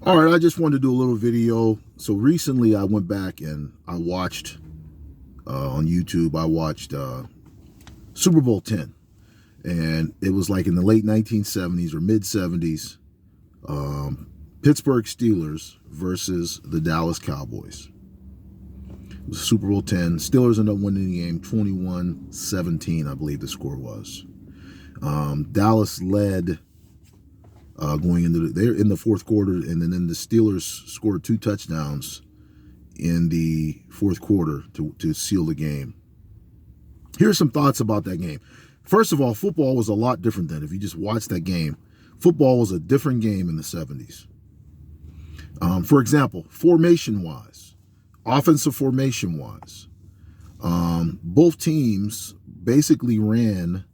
All right, I just wanted to do a little video. So recently I went back and I watched on YouTube, I watched Super Bowl 10. And it was like in the late 1970s or mid 70s, Pittsburgh Steelers versus the Dallas Cowboys. It was Super Bowl 10. Steelers ended up winning the game 21-17, I believe the score was. Dallas led going into they're in the fourth quarter, and then the Steelers scored 2 touchdowns in the fourth quarter to seal the game. Here's some thoughts about that game. First of all, football was a lot different then. If you just watch that game, football was a different game in the 70s. For example, formation-wise, offensive formation-wise, both teams basically ran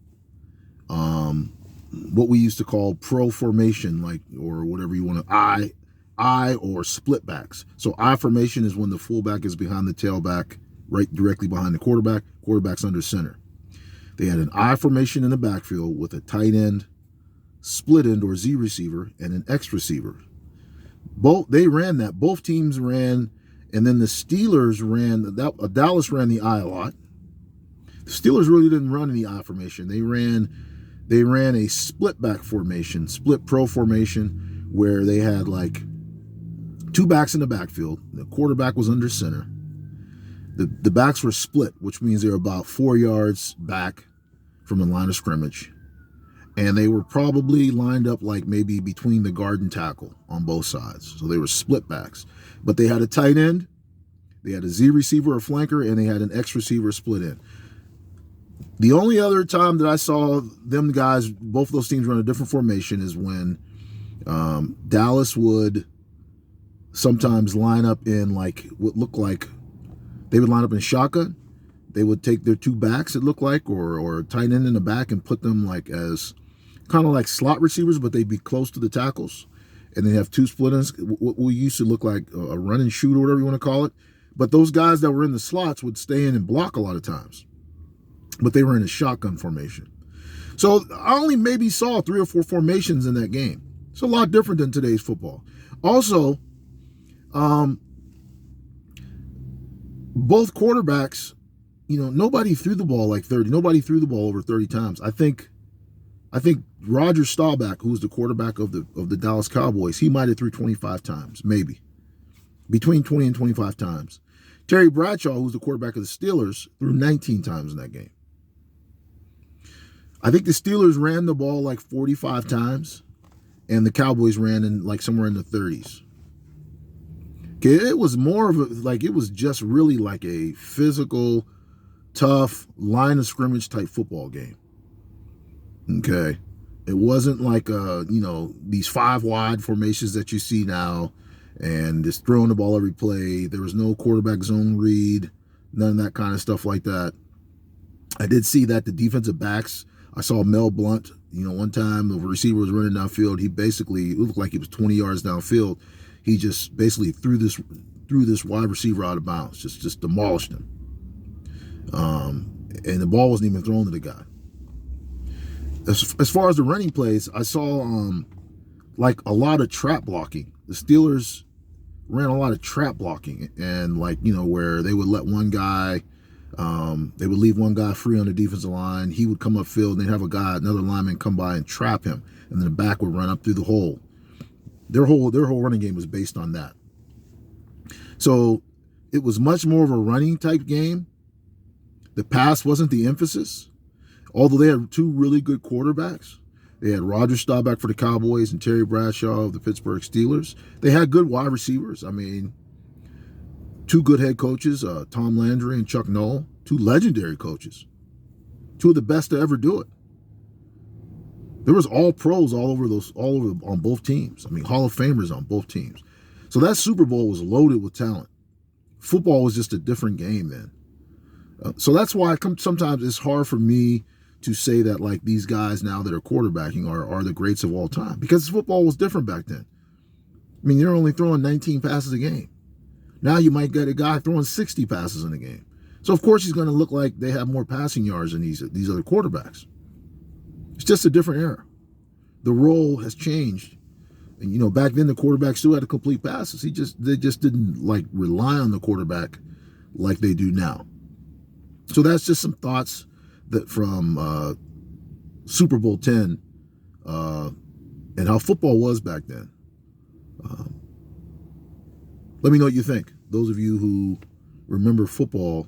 what we used to call pro formation, like, or whatever you want to, I or split backs. So I formation is when the fullback is behind the tailback, right directly behind the quarterback's under center. They had an I formation in the backfield with a tight end, split end or Z receiver, and an X receiver. They ran that. Both teams ran, and then the Steelers ran that. Dallas ran the I a lot. The Steelers really didn't run any I formation. They ran a split back formation, split pro formation, where they had like 2 backs in the backfield. The quarterback was under center. The backs were split, which means they were about 4 yards back from the line of scrimmage. And they were probably lined up like maybe between the guard and tackle on both sides. So they were split backs. But they had a tight end, they had a Z receiver or flanker, and they had an X receiver split in. The only other time that I saw them guys, both of those teams run a different formation, is when Dallas would sometimes line up in like what looked like they would line up in shotgun. They would take their 2 backs, it looked like, or a tight end in the back, and put them like as kind of like slot receivers, but they'd be close to the tackles. And they have 2 split ends, what we used to look like a run and shoot or whatever you want to call it. But those guys that were in the slots would stay in and block a lot of times. But they were in a shotgun formation. So I only maybe saw 3 or 4 formations in that game. It's a lot different than today's football. Also, both quarterbacks, nobody threw the ball like 30. Nobody threw the ball over 30 times. I think Roger Staubach, who was the quarterback of the Dallas Cowboys, he might have threw 25 times, maybe. Between 20 and 25 times. Terry Bradshaw, who's the quarterback of the Steelers, threw 19 times in that game. I think the Steelers ran the ball like 45 times, and the Cowboys ran in like somewhere in the 30s. Okay, it was more of it was just really like a physical, tough, line of scrimmage type football game. Okay, it wasn't like these 5 wide formations that you see now, and just throwing the ball every play. There was no quarterback zone read, none of that kind of stuff like that. I did see that the defensive backs, I saw Mel Blount, one time the receiver was running downfield. He basically, it looked like he was 20 yards downfield. He just basically threw this wide receiver out of bounds, just demolished him. And the ball wasn't even thrown to the guy. As far as the running plays, I saw like a lot of trap blocking. The Steelers ran a lot of trap blocking, and where they would let one guy, they would leave one guy free on the defensive line. He would come upfield, and they'd have another lineman come by and trap him, and then the back would run up through the hole. Their whole running game was based on that. So it was much more of a running type game. The pass wasn't the emphasis, although they had 2 really good quarterbacks. They had Roger Staubach for the Cowboys and Terry Bradshaw of the Pittsburgh Steelers. They had good wide receivers. I mean, 2 good head coaches, Tom Landry and Chuck Noll, 2 legendary coaches, 2 of the best to ever do it. There was all pros all over on both teams. I mean, Hall of Famers on both teams. So that Super Bowl was loaded with talent. Football was just a different game then. So that's why sometimes it's hard for me to say that like these guys now that are quarterbacking are the greats of all time, because football was different back then. I mean, you're only throwing 19 passes a game. Now you might get a guy throwing 60 passes in a game. So of course he's going to look like they have more passing yards than these other quarterbacks. It's just a different era. The role has changed And back then the quarterback still had to complete passes. They just didn't like rely on the quarterback like they do now. So that's just some thoughts that from Super Bowl 10 and how football was back then. Let me know what you think. Those of you who remember football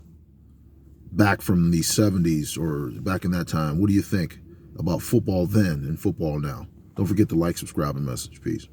back from the 70s or back in that time, what do you think about football then and football now? Don't forget to like, subscribe, and message. Peace.